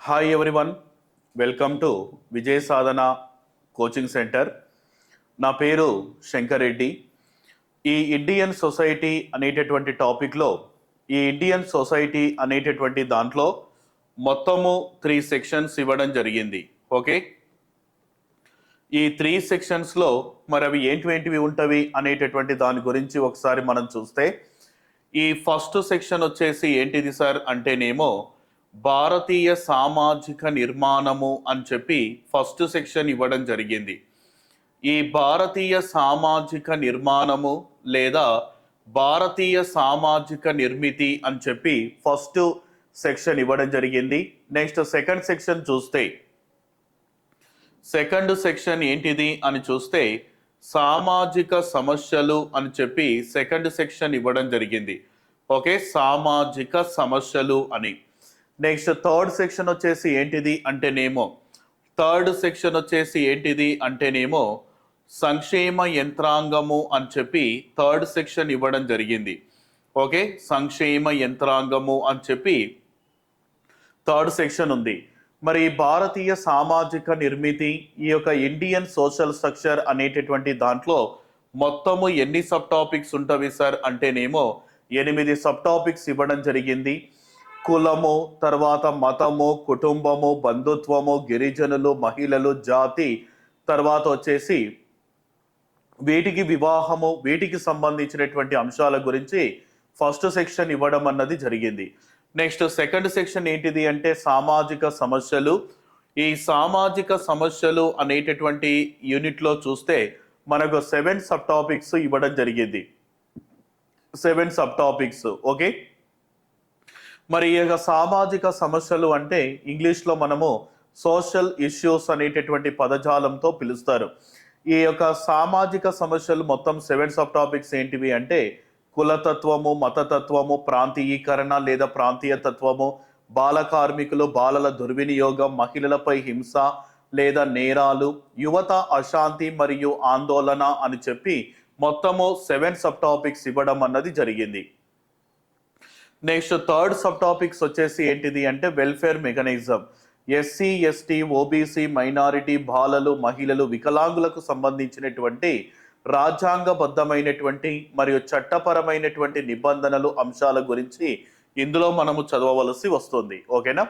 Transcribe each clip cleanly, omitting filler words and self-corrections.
Hi everyone, welcome to Vijaya Sadhana coaching centre. నా పేరు శంకర్ రెడ్డి. ఈ ఇండియన్ సొసైటీ అనేటటువంటి టాపిక్లో ఈ ఇండియన్ సొసైటీ అనేటటువంటి దాంట్లో మొత్తము 3 సెక్షన్స్ ఇవ్వడం జరిగింది. ఓకే, ఈ 3 సెక్షన్స్లో మరి అవి ఏంటివి ఉంటవి అనేటటువంటి దాని గురించి ఒకసారి మనం చూస్తే, ఈ ఫస్ట్ సెక్షన్ వచ్చేసి ఏంటిది సార్ అంటేనేమో భారతీయ సామాజిక నిర్మాణము అని చెప్పి ఫస్ట్ సెక్షన్ ఇవ్వడం జరిగింది. ఈ భారతీయ సామాజిక నిర్మాణము లేదా భారతీయ సామాజిక నిర్మితి అని చెప్పి ఫస్ట్ సెక్షన్ ఇవ్వడం జరిగింది. నెక్స్ట్ సెకండ్ సెక్షన్ చూస్తే, సెకండ్ సెక్షన్ ఏంటిది అని చూస్తే సామాజిక సమస్యలు అని చెప్పి సెకండ్ సెక్షన్ ఇవ్వడం జరిగింది. ఓకే, సామాజిక సమస్యలు అని. నెక్స్ట్ థర్డ్ సెక్షన్ వచ్చేసి ఏంటిది అంటేనేమో సంక్షేమ యంత్రాంగము అని చెప్పి థర్డ్ సెక్షన్ ఇవ్వడం జరిగింది. ఓకే, సంక్షేమ యంత్రాంగము అని చెప్పి థర్డ్ సెక్షన్ ఉంది. మరి భారతీయ సామాజిక నిర్మితి, ఈ యొక్క ఇండియన్ సోషల్ స్ట్రక్చర్ అనేటటువంటి దాంట్లో మొత్తము ఎన్ని సబ్ టాపిక్స్ ఉంటవి సార్ అంటేనేమో 8 సబ్ టాపిక్స్ ఇవ్వడం జరిగింది. కులము, తర్వాత మతము, కుటుంబము, బంధుత్వము, గిరిజనులు, మహిళలు, జాతి, తర్వాత వచ్చేసి వీటికి వివాహము, వీటికి సంబంధించినటువంటి అంశాల గురించి ఫస్ట్ సెక్షన్ ఇవ్వడం అన్నది జరిగింది. నెక్స్ట్ సెకండ్ సెక్షన్ ఏంటిది అంటే సామాజిక సమస్యలు. ఈ సామాజిక సమస్యలు అనేటటువంటి యూనిట్లో చూస్తే మనకు 7 సబ్ టాపిక్స్ ఇవ్వడం జరిగింది. 7 సబ్ టాపిక్స్. ఓకే, మరి ఈ యొక్క సామాజిక సమస్యలు అంటే ఇంగ్లీష్లో మనము సోషల్ ఇష్యూస్ అనేటటువంటి పదజాలంతో పిలుస్తారు. ఈ యొక్క సామాజిక సమస్యలు మొత్తం 7 సబ్ టాపిక్స్ ఏంటివి అంటే కులతత్వము, మతతత్వము, ప్రాంతీయీకరణ లేదా ప్రాంతీయ తత్వము, బాల కార్మికులు, బాలల దుర్వినియోగం, మహిళలపై హింస లేదా నేరాలు, యువత అశాంతి మరియు ఆందోళన అని చెప్పి మొత్తము 7 సబ్ టాపిక్స్ ఇవ్వడం అన్నది జరిగింది. నెక్స్ట్ థర్డ్ సబ్ టాపిక్స్ వచ్చేసి ఏంటిది అంటే welfare mechanism. SC, ST, OBC, minority, బాలలు, మహిళలు, వికలాంగులకు సంబంధించినటువంటి రాజ్యాంగబద్ధమైనటువంటి మరియు చట్టపరమైనటువంటి నిబంధనలు, అంశాల గురించి ఇందులో మనము చదవవలసి వస్తుంది. ఓకేనా,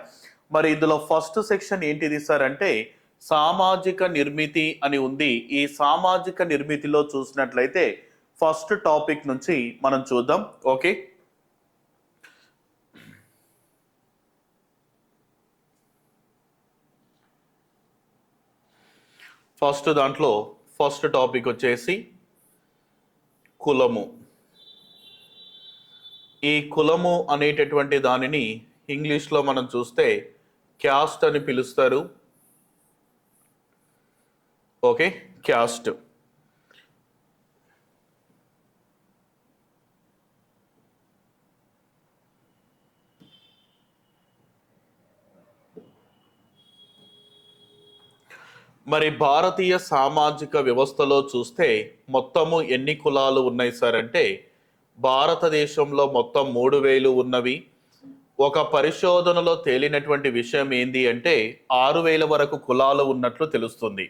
మరి ఇందులో ఫస్ట్ సెక్షన్ ఏంటిది సార్ అంటే సామాజిక నిర్మితి అని ఉంది. ఈ సామాజిక నిర్మితిలో చూసినట్లయితే ఫస్ట్ టాపిక్ నుంచి మనం చూద్దాం. ఓకే, ఫస్ట్ దాంట్లో ఫస్ట్ టాపిక్ వచ్చేసి కులము. ఈ కులము అనేటటువంటి దానిని ఇంగ్లీష్లో మనం చూస్తే క్యాస్ట్ అని పిలుస్తారు. Okay, caste. మరి భారతీయ సామాజిక వ్యవస్థలో చూస్తే మొత్తము ఎన్ని కులాలు ఉన్నాయి సార్ అంటే భారతదేశంలో మొత్తం 3000 ఉన్నవి. ఒక పరిశోధనలో తేలినటువంటి విషయం ఏంది అంటే 6000 వరకు కులాలు ఉన్నట్లు తెలుస్తుంది.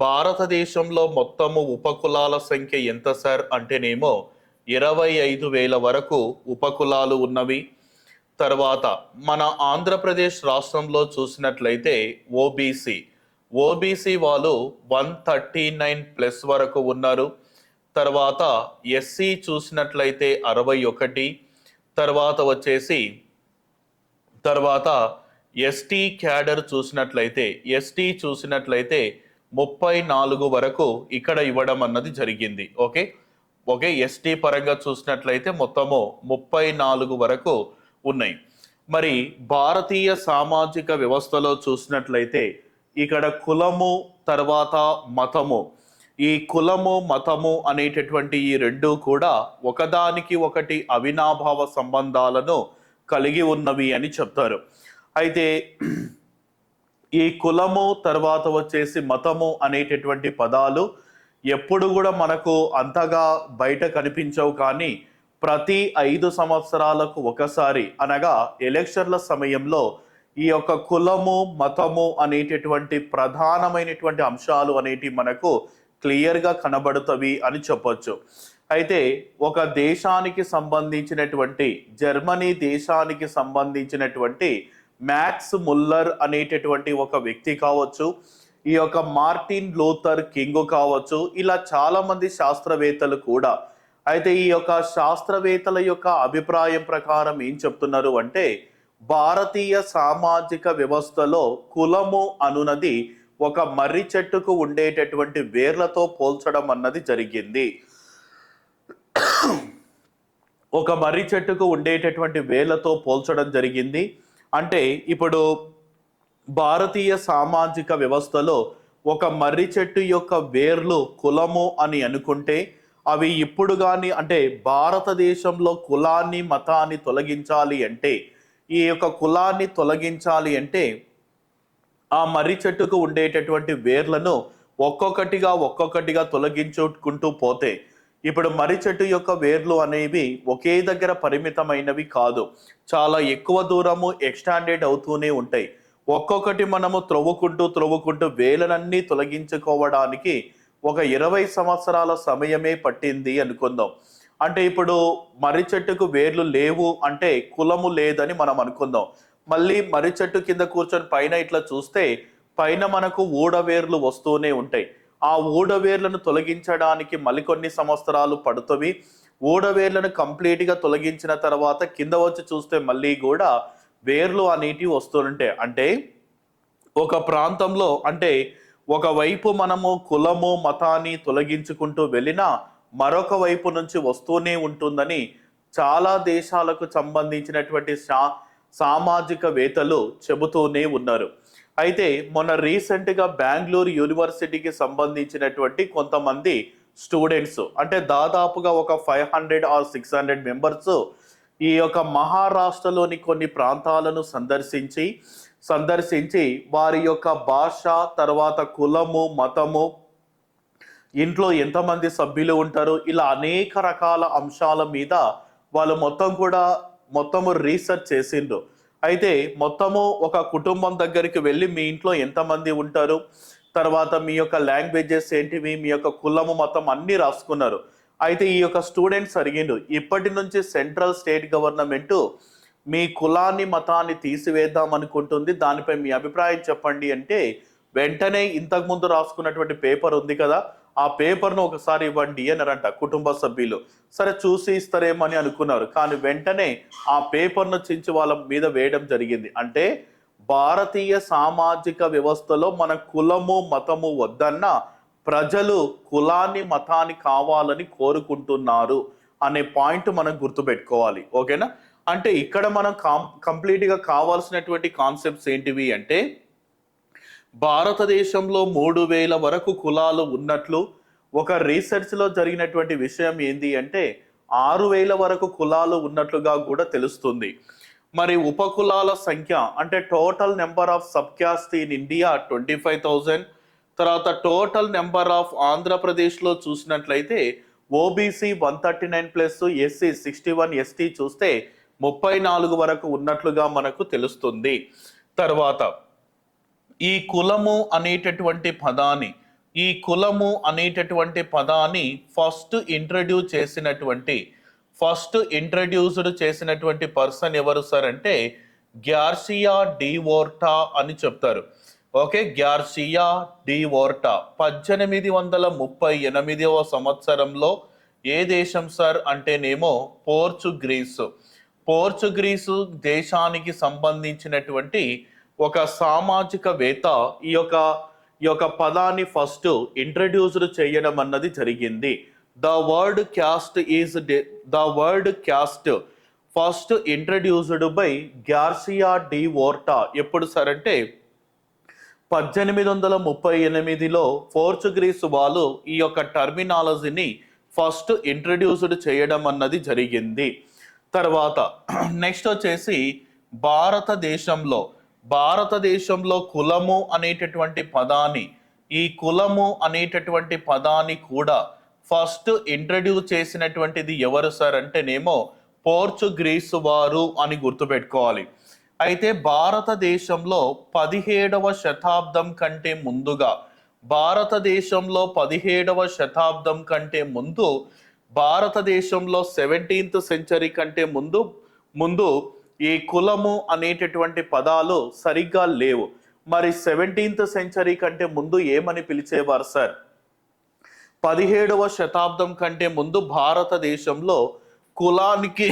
భారతదేశంలో మొత్తము ఉపకులాల సంఖ్య ఎంత సార్ అంటేనేమో 25,000 వరకు ఉపకులాలు ఉన్నవి. తర్వాత మన ఆంధ్రప్రదేశ్ రాష్ట్రంలో చూసినట్లయితే ఓబీసీ వాళ్ళు 139+ వరకు ఉన్నారు. తర్వాత ఎస్సీ చూసినట్లయితే 61. తర్వాత ఎస్టీ క్యాడర్ చూసినట్లయితే 34 వరకు ఇక్కడ ఇవ్వడం అన్నది జరిగింది. ఓకే, ఎస్టీ పరంగా చూసినట్లయితే మొత్తము 34 వరకు ఉన్నాయి. మరి భారతీయ సామాజిక వ్యవస్థలో చూసినట్లయితే ఇక్కడ కులము, తర్వాత మతము, ఈ కులము మతము అనేటటువంటి ఈ రెండు కూడా ఒకదానికి ఒకటి అవినాభావ సంబంధాలను కలిగి ఉన్నవి అని చెప్తారు. అయితే ఈ కులము తర్వాత వచ్చేసి మతము అనేటటువంటి పదాలు ఎప్పుడు కూడా మనకు అంతగా బయట కనిపించవు, కానీ ప్రతి 5 సంవత్సరాలకు ఒకసారి అనగా ఎలక్షన్ల సమయంలో ఈ యొక్క కులము మతము అనేటటువంటి ప్రధానమైనటువంటి అంశాలు అనేటి మనకు క్లియర్గా కనబడుతవి అని చెప్పొచ్చు. అయితే ఒక దేశానికి సంబంధించినటువంటి జర్మనీ దేశానికి సంబంధించినటువంటి మ్యాక్స్ ముల్లర్ అనేటటువంటి ఒక వ్యక్తి కావచ్చు, ఈ యొక్క మార్టిన్ లూథర్ కింగ్ కావచ్చు, ఇలా చాలా మంది శాస్త్రవేత్తలు కూడా. అయితే ఈ యొక్క శాస్త్రవేత్తల యొక్క అభిప్రాయం ప్రకారం ఏం చెప్తున్నారు అంటే, భారతీయ సామాజిక వ్యవస్థలో కులము అనునది ఒక మర్రి చెట్టుకు ఉండేటటువంటి వేర్లతో పోల్చడం అన్నది జరిగింది. ఒక మర్రి చెట్టుకు ఉండేటటువంటి వేర్లతో పోల్చడం జరిగింది. అంటే ఇప్పుడు భారతీయ సామాజిక వ్యవస్థలో ఒక మర్రి చెట్టు యొక్క వేర్లు కులము అని అనుకుంటే, అవి ఇప్పుడు కానీ అంటే భారతదేశంలో కులాన్ని మతాన్ని తొలగించాలి అంటే, ఈ యొక్క కులాన్ని తొలగించాలి అంటే ఆ మర్రి చెట్టుకు ఉండేటటువంటి వేర్లను ఒక్కొక్కటిగా తొలగించుకుంటూ పోతే, ఇప్పుడు మర్రి చెట్టు యొక్క వేర్లు అనేవి ఒకే దగ్గర పరిమితమైనవి కాదు, చాలా ఎక్కువ దూరము ఎక్స్టాండెడ్ అవుతూనే ఉంటాయి. ఒక్కొక్కటి మనము త్రవ్వుకుంటూ వేలనన్నీ తొలగించుకోవడానికి ఒక 20 సంవత్సరాల సమయమే పట్టింది అనుకుందాం. అంటే ఇప్పుడు మర్రి చెట్టుకు వేర్లు లేవు అంటే కులము లేదని మనం అనుకుందాం. మళ్ళీ మర్రి చెట్టు కింద కూర్చొని పైన ఇట్లా చూస్తే పైన మనకు ఊడవేర్లు వస్తూనే ఉంటాయి. ఆ ఊడవేర్లను తొలగించడానికి మరికొన్ని సంవత్సరాలు పడుతుంది. ఊడవేర్లను కంప్లీట్గా తొలగించిన తర్వాత కింద వచ్చి చూస్తే మళ్ళీ కూడా వేర్లు అనేటివి వస్తుంటాయి. అంటే ఒక ప్రాంతంలో అంటే ఒకవైపు మనము కులము మతాన్ని తొలగించుకుంటూ వెళ్ళినా మరొక వైపు నుంచి వస్తూనే ఉంటుందని చాలా దేశాలకు సంబంధించినటువంటి సామాజికవేత్తలు చెబుతూనే ఉన్నారు. అయితే మొన్న రీసెంట్గా బెంగళూరు యూనివర్సిటీకి సంబంధించినటువంటి కొంతమంది స్టూడెంట్స్ అంటే దాదాపుగా ఒక 500 or 600 మెంబర్స్ ఈ యొక్క మహారాష్ట్రలోని కొన్ని ప్రాంతాలను సందర్శించి వారి యొక్క భాష, తర్వాత కులము మతము, ఇంట్లో ఎంతమంది సభ్యులు ఉంటారు, ఇలా అనేక రకాల అంశాల మీద వాళ్ళు మొత్తము రీసెర్చ్ చేసిండ్రు. అయితే మొత్తము ఒక కుటుంబం దగ్గరికి వెళ్ళి మీ ఇంట్లో ఎంతమంది ఉంటారు, తర్వాత మీ యొక్క లాంగ్వేజెస్ ఏంటివి, మీ యొక్క కులము మతం అన్నీ రాసుకున్నారు. అయితే ఈ యొక్క స్టూడెంట్స్ అడిగిండు, ఇప్పటి నుంచి సెంట్రల్ స్టేట్ గవర్నమెంట్ మీ కులాన్ని మతాన్ని తీసివేద్దాం అనుకుంటుంది, దానిపై మీ అభిప్రాయం చెప్పండి అంటే వెంటనే ఇంతకుముందు రాసుకున్నటువంటి పేపర్ ఉంది కదా, ఆ పేపర్ను ఒకసారి ఇవ్వండి అన్నారంట కుటుంబ సభ్యులు. సరే చూసి ఇస్తారేమని అనుకున్నారు, కానీ వెంటనే ఆ పేపర్ను చించి వాళ్ళ మీద వేయడం జరిగింది. అంటే భారతీయ సామాజిక వ్యవస్థలో మన కులము మతము వద్దన్న ప్రజలు కులాన్ని మతాన్ని కావాలని కోరుకుంటున్నారు అనే పాయింట్ మనం గుర్తుపెట్టుకోవాలి. ఓకేనా? అంటే ఇక్కడ మనం కంప్లీట్గా కావాల్సినటువంటి కాన్సెప్ట్స్ ఏంటివి అంటే, భారతదేశంలో 3000 వరకు కులాలు ఉన్నట్లు ఒక రీసెర్చ్లో జరిగినటువంటి విషయం ఏంది అంటే 6000 వరకు కులాలు ఉన్నట్లుగా కూడా తెలుస్తుంది. మరి ఉపకులాల సంఖ్య అంటే total number of sub caste in India 25,000. తర్వాత టోటల్ నెంబర్ ఆఫ్ ఆంధ్రప్రదేశ్లో చూసినట్లయితే ఓబీసీ 139+, ఎస్సీ 61, ఎస్టీ చూస్తే 34 వరకు ఉన్నట్లుగా మనకు తెలుస్తుంది. తర్వాత ఈ కులము అనేటటువంటి పదాన్ని ఫస్ట్ ఇంట్రడ్యూస్డ్ చేసినటువంటి పర్సన్ ఎవరు సార్ అంటే గ్యార్సియా డివోర్టా అని చెప్తారు. ఓకే, గ్యార్సియా డివోర్టా 1838వ సంవత్సరంలో ఏ దేశం సార్ అంటేనేమో పోర్చుగీసు దేశానికి సంబంధించినటువంటి ఒక సామాజికవేత్త ఈ యొక్క పదాన్ని ఫస్ట్ ఇంట్రడ్యూస్డ్ చేయడం అన్నది జరిగింది. The word caste first introduced by Garcia de Orta. ఎప్పుడు సార్ అంటే 1838లో పోర్చుగీస్ వాళ్ళు ఈ యొక్క టర్మినాలజీని ఫస్ట్ ఇంట్రడ్యూస్డ్ చేయడం అన్నది జరిగింది. తర్వాత నెక్స్ట్ వచ్చేసి భారతదేశంలో కులము అనేటటువంటి పదాన్ని కూడా ఫస్ట్ ఇంట్రడ్యూస్ చేసినటువంటిది ఎవరు సార్ అంటేనేమో పోర్చుగీస్ వారు అని గుర్తుపెట్టుకోవాలి. అయితే భారతదేశంలో 17వ శతాబ్దం కంటే ముందుగా, భారతదేశంలో 17వ శతాబ్దం కంటే ముందు, భారతదేశంలో 17th సెంచరీ కంటే ముందు ముందు ఈ కులము అనేటటువంటి పదాలు సరిగ్గా లేవు. మరి 17th సెంచరీ కంటే ముందు ఏమని పిలిచేవారు సార్? 17వ శతాబ్దం కంటే ముందు భారతదేశంలో కులానికి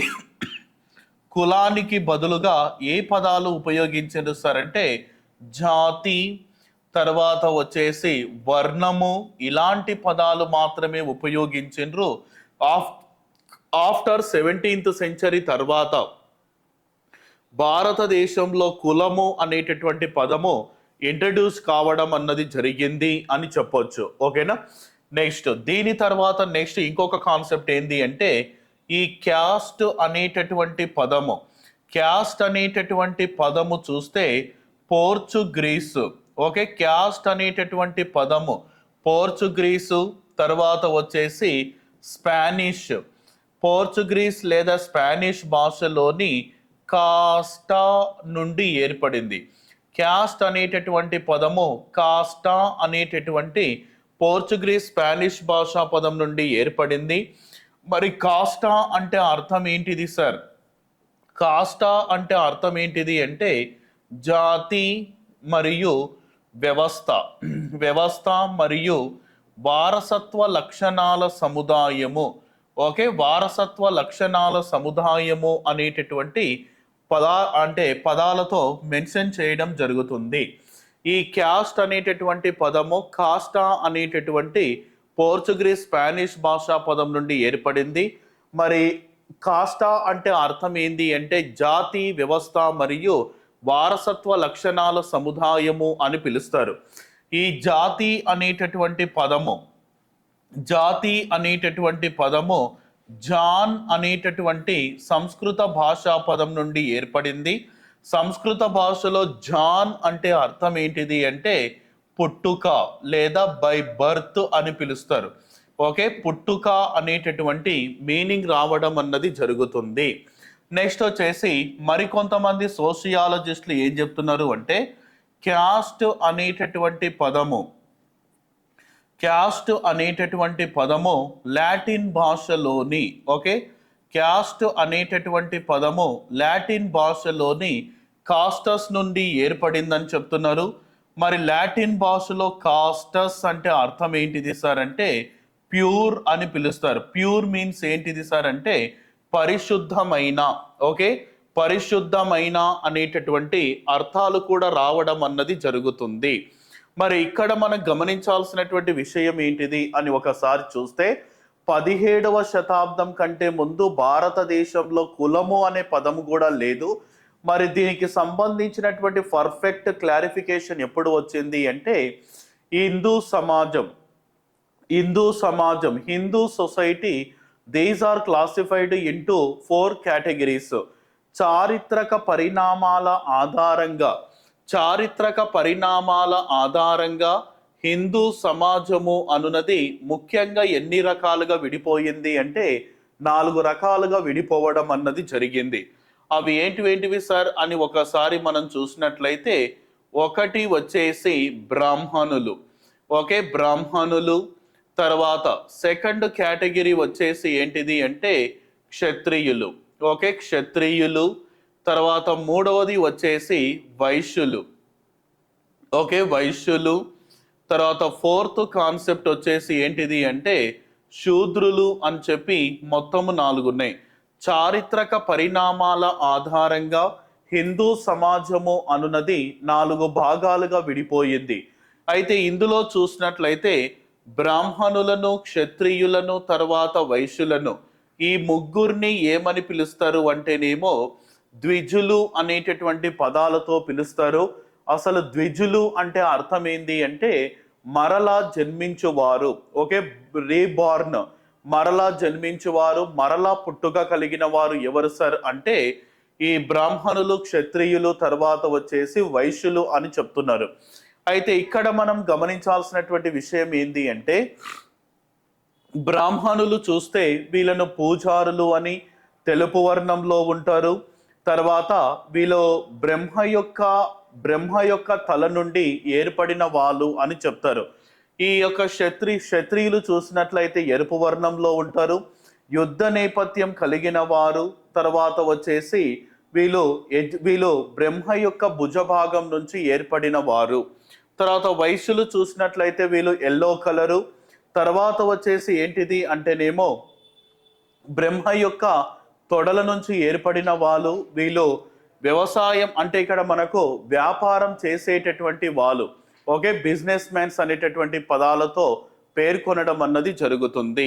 కులానికి బదులుగా ఏ పదాలు ఉపయోగించారు సార్ అంటే జాతి, తర్వాత వచ్చేసి వర్ణము, ఇలాంటి పదాలు మాత్రమే ఉపయోగించారు. ఆఫ్టర్ 17th సెంచరీ తర్వాత భారతదేశంలో కులము అనేటటువంటి పదము ఇంట్రడ్యూస్ కావడం అన్నది జరిగింది అని చెప్పొచ్చు. ఓకేనా? నెక్స్ట్ దీని తర్వాత నెక్స్ట్ ఇంకొక కాన్సెప్ట్ ఏంటి అంటే ఈ క్యాస్ట్ అనేటటువంటి పదము, క్యాస్ట్ అనేటటువంటి పదము చూస్తే పోర్చుగీస్, ఓకే, క్యాస్ట్ అనేటటువంటి పదము పోర్చుగీసు, తర్వాత వచ్చేసి స్పానిష్, పోర్చుగీస్ లేదా స్పానిష్ భాషలోని కాస్టా నుండి ఏర్పడింది. క్యాస్ట్ అనేటటువంటి పదము కాస్టా అనేటటువంటి పోర్చుగీస్ స్పానిష్ భాషా పదం నుండి ఏర్పడింది. మరి కాస్టా అంటే అర్థం ఏంటిది సార్? కాస్టా అంటే అర్థం ఏంటిది అంటే జాతి మరియు వ్యవస్థ, వ్యవస్థ మరియు వారసత్వ లక్షణాల సముదాయము. ఓకే, వారసత్వ లక్షణాల సముదాయము అనేటటువంటి పదాలతో మెన్షన్ చేయడం జరుగుతుంది. ఈ క్యాస్ట్ అనేటటువంటి పదము కాస్టా అనేటటువంటి పోర్చుగీస్ స్పానిష్ భాషా పదం నుండి ఏర్పడింది. మరి కాస్టా అంటే అర్థం ఏంది అంటే జాతి, వ్యవస్థ మరియు వారసత్వ లక్షణాల సముదాయము అని పిలుస్తారు. ఈ జాతి అనేటటువంటి పదము జాన్ అనేటటువంటి సంస్కృత భాషా పదం నుండి ఏర్పడింది. సంస్కృత భాషలో జాన్ అంటే అర్థం ఏంటిది అంటే పుట్టుక లేదా బై బర్త్ అని పిలుస్తారు. ఓకే, పుట్టుక అనేటటువంటి మీనింగ్ రావడం అన్నది జరుగుతుంది. నెక్స్ట్ వచ్చేసి మరికొంతమంది సోషియాలజిస్టులు ఏం చెప్తున్నారు అంటే క్యాస్ట్ అనేటటువంటి పదము లాటిన్ భాషలోని, ఓకే, క్యాస్ట్ అనేటటువంటి పదము లాటిన్ భాషలోని కాస్టస్ నుండి ఏర్పడిందని చెప్తున్నారు. మరి లాటిన్ భాషలో కాస్టస్ అంటే అర్థం ఏంటిది సార్ అంటే ప్యూర్ అని పిలుస్తారు. ప్యూర్ మీన్స్ ఏంటిది సార్ అంటే పరిశుద్ధమైన, ఓకే, పరిశుద్ధమైన అనేటటువంటి అర్థాలు కూడా రావడం అన్నది జరుగుతుంది. మరి ఇక్కడ మనం గమనించాల్సినటువంటి విషయం ఏంటిది అని ఒకసారి చూస్తే 17వ శతాబ్దం కంటే ముందు భారతదేశంలో కులము అనే పదము కూడా లేదు. మరి దీనికి సంబంధించినటువంటి పర్ఫెక్ట్ క్లారిఫికేషన్ ఎప్పుడు వచ్చింది అంటే Hindu society, these are classified into 4 categories. చారిత్రక పరిణామాల ఆధారంగా హిందూ సమాజము అనున్నది ముఖ్యంగా ఎన్ని రకాలుగా విడిపోయింది అంటే 4 రకాలుగా విడిపోవడం అన్నది జరిగింది. అవి ఏంటివి సార్ అని ఒకసారి మనం చూసినట్లయితే ఒకటి వచ్చేసి బ్రాహ్మణులు, ఓకే, బ్రాహ్మణులు. తర్వాత సెకండ్ కేటగిరీ వచ్చేసి ఏంటిది అంటే క్షత్రియులు, ఓకే, క్షత్రియులు. తర్వాత మూడవది వచ్చేసి వైశ్యులు, ఓకే, వైశ్యులు. తర్వాత ఫోర్త్ కాన్సెప్ట్ వచ్చేసి ఏంటిది అంటే శూద్రులు అని చెప్పి మొత్తము 4 ఉన్నాయి. చారిత్రక పరిణామాల ఆధారంగా హిందూ సమాజము అనున్నది 4 భాగాలుగా విడిపోయింది. అయితే ఇందులో చూసినట్లయితే బ్రాహ్మణులను, క్షత్రియులను, తర్వాత వైశ్యులను, ఈ ముగ్గురిని ఏమని పిలుస్తారు అంటేనేమో ద్విజులు అనేటటువంటి పదాలతో పిలుస్తారు. అసలు ద్విజులు అంటే అర్థం ఏంది అంటే మరలా జన్మించువారు, ఓకే, రీబార్న్, మరలా జన్మించువారు, మరలా పుట్టుక కలిగిన వారు ఎవరు సార్ అంటే ఈ బ్రాహ్మణులు, క్షత్రియులు, తర్వాత వచ్చేసి వైశ్యులు అని చెప్తున్నారు. అయితే ఇక్కడ మనం గమనించాల్సినటువంటి విషయం ఏంటి అంటే బ్రాహ్మణులు చూస్తే వీళ్ళను పూజారులు అని తెలుపు వర్ణంలో ఉంటారు. తర్వాత వీళ్ళు బ్రహ్మ యొక్క తల నుండి ఏర్పడిన వాళ్ళు అని చెప్తారు. ఈ యొక్క క్షత్రియులు చూసినట్లయితే ఎరుపు వర్ణంలో ఉంటారు, యుద్ధ నేపథ్యం కలిగిన వారు. తర్వాత వచ్చేసి వీళ్ళు బ్రహ్మ యొక్క భుజ భాగం నుంచి ఏర్పడిన వారు. తర్వాత వైశ్యులు చూసినట్లయితే వీళ్ళు ఎల్లో కలరు. తర్వాత వచ్చేసి ఏంటిది అంటేనేమో బ్రహ్మ యొక్క తొడల నుంచి ఏర్పడిన వాళ్ళు. వీళ్ళు వ్యవసాయం అంటే ఇక్కడ మనకు వ్యాపారం చేసేటటువంటి వాళ్ళు. ఓకే, బిజినెస్ మ్యాన్స్ అనేటటువంటి పదాలతో పేర్కొనడం అన్నది జరుగుతుంది.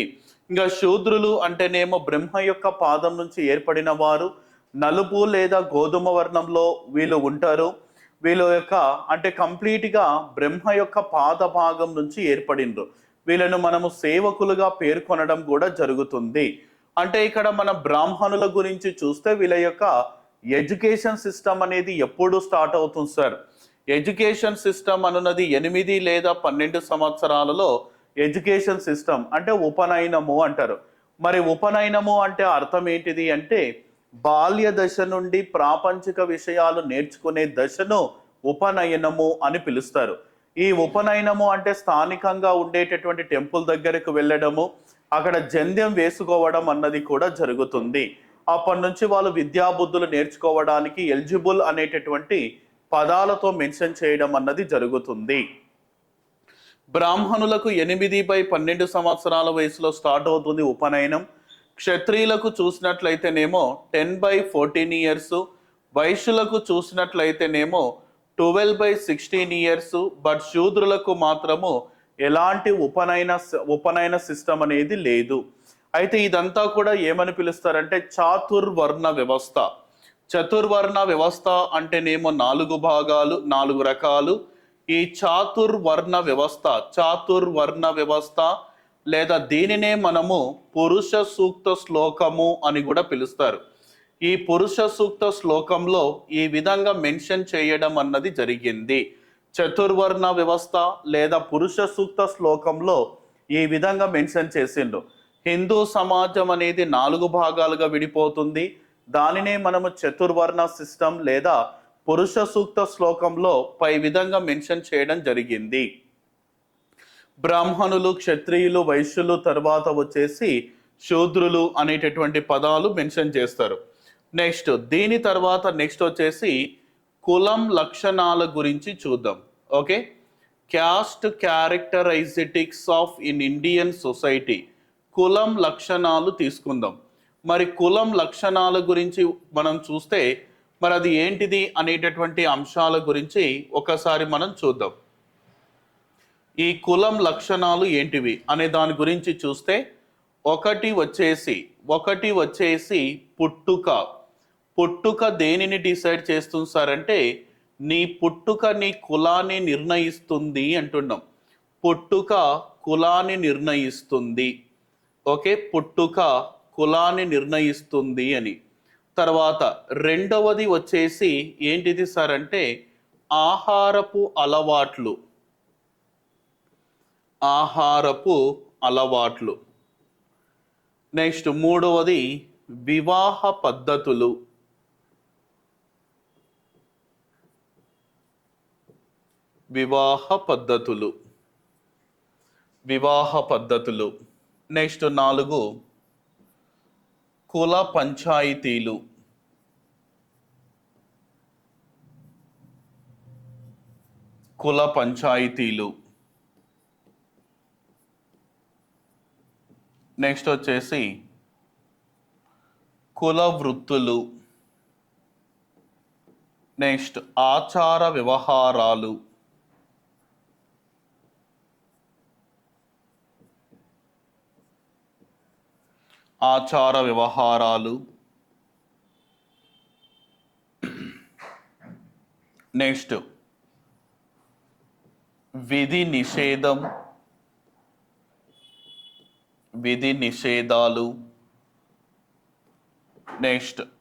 ఇంకా శూద్రులు అంటేనేమో బ్రహ్మ యొక్క పాదం నుంచి ఏర్పడిన వారు, నలుపు లేదా గోధుమ వర్ణంలో వీళ్ళు ఉంటారు. వీళ్ళ యొక్క అంటే కంప్లీట్గా బ్రహ్మ యొక్క పాద భాగం నుంచి ఏర్పడినరు. వీళ్ళను మనము సేవకులుగా పేర్కొనడం కూడా జరుగుతుంది. అంటే ఇక్కడ మన బ్రాహ్మణుల గురించి చూస్తే వీళ్ళ యొక్క ఎడ్యుకేషన్ సిస్టమ్ అనేది ఎప్పుడు స్టార్ట్ అవుతుంది సార్? ఎడ్యుకేషన్ సిస్టమ్ అనున్నది 8 లేదా 12 సంవత్సరాలలో ఎడ్యుకేషన్ సిస్టమ్ అంటే ఉపనయనము అంటారు. మరి ఉపనయనము అంటే అర్థం ఏంటిది అంటే బాల్య దశ నుండి ప్రాపంచిక విషయాలు నేర్చుకునే దశను ఉపనయనము అని పిలుస్తారు. ఈ ఉపనయనము అంటే స్థానికంగా ఉండేటటువంటి టెంపుల్ దగ్గరకు వెళ్ళడము, అక్కడ జంధ్యం వేసుకోవడం అన్నది కూడా జరుగుతుంది. అప్పటి నుంచి వాళ్ళు విద్యాబుద్ధులు నేర్చుకోవడానికి ఎలిజిబుల్ అనేటటువంటి పదాలతో మెన్షన్ చేయడం అన్నది జరుగుతుంది. బ్రాహ్మణులకు 8/12 సంవత్సరాల వయసులో స్టార్ట్ అవుతుంది ఉపనయనం. క్షత్రియులకు చూసినట్లయితేనేమో 10/14 ఇయర్స్, వైశ్యులకు చూసినట్లయితేనేమో 12/16 ఇయర్స్. బట్ శూద్రులకు మాత్రము ఎలాంటి ఉపనయన సిస్టమ్ అనేది లేదు. అయితే ఇదంతా కూడా ఏమని పిలుస్తారంటే చాతుర్వర్ణ వ్యవస్థ. చతుర్వర్ణ వ్యవస్థ అంటేనేమో 4 భాగాలు, 4 రకాలు. ఈ చాతుర్వర్ణ వ్యవస్థ లేదా దీనినే మనము పురుష సూక్త శ్లోకము అని కూడా పిలుస్తారు. ఈ పురుష సూక్త శ్లోకంలో ఈ విధంగా మెన్షన్ చేయడం అన్నది జరిగింది. చతుర్వర్ణ వ్యవస్థ లేదా పురుష సూక్త శ్లోకంలో ఈ విధంగా మెన్షన్ చేసిండు. హిందూ సమాజం అనేది 4 భాగాలుగా విడిపోతుంది. దానినే మనము చతుర్వర్ణ సిస్టమ్ లేదా పురుష సూక్త శ్లోకంలో పై విధంగా మెన్షన్ చేయడం జరిగింది. బ్రాహ్మణులు, క్షత్రియులు, వైశ్యులు, తర్వాత వచ్చేసి శూద్రులు అనేటటువంటి పదాలు మెన్షన్ చేస్తారు. దీని తర్వాత వచ్చేసి కులం లక్షణాల గురించి చూద్దాం. Okay, caste characteristics of in Indian society. కులం లక్షణాలు తీసుకుందాం. మరి కులం లక్షణాల గురించి మనం చూస్తే మరి అది ఏంటిది అనేటటువంటి అంశాల గురించి ఒకసారి మనం చూద్దాం. ఈ కులం లక్షణాలు ఏంటివి అనే దాని గురించి చూస్తే ఒకటి వచ్చేసి పుట్టుక దేనిని డిసైడ్ చేస్తుంది సార్ అంటే నీ పుట్టుక నీ కులాన్ని నిర్ణయిస్తుంది అంటున్నాం. పుట్టుక కులాన్ని నిర్ణయిస్తుంది. ఓకే, పుట్టుక కులాన్ని నిర్ణయిస్తుంది అని. తర్వాత రెండవది వచ్చేసి ఏంటిది సార్ అంటే ఆహారపు అలవాట్లు. మూడవది వివాహ పద్ధతులు. వివాహ పద్ధతులు. 4 కుల పంచాయతీలు. వచ్చేసి కుల వృత్తులు. ఆచార వ్యవహారాలు. విధి నిషేధాలు.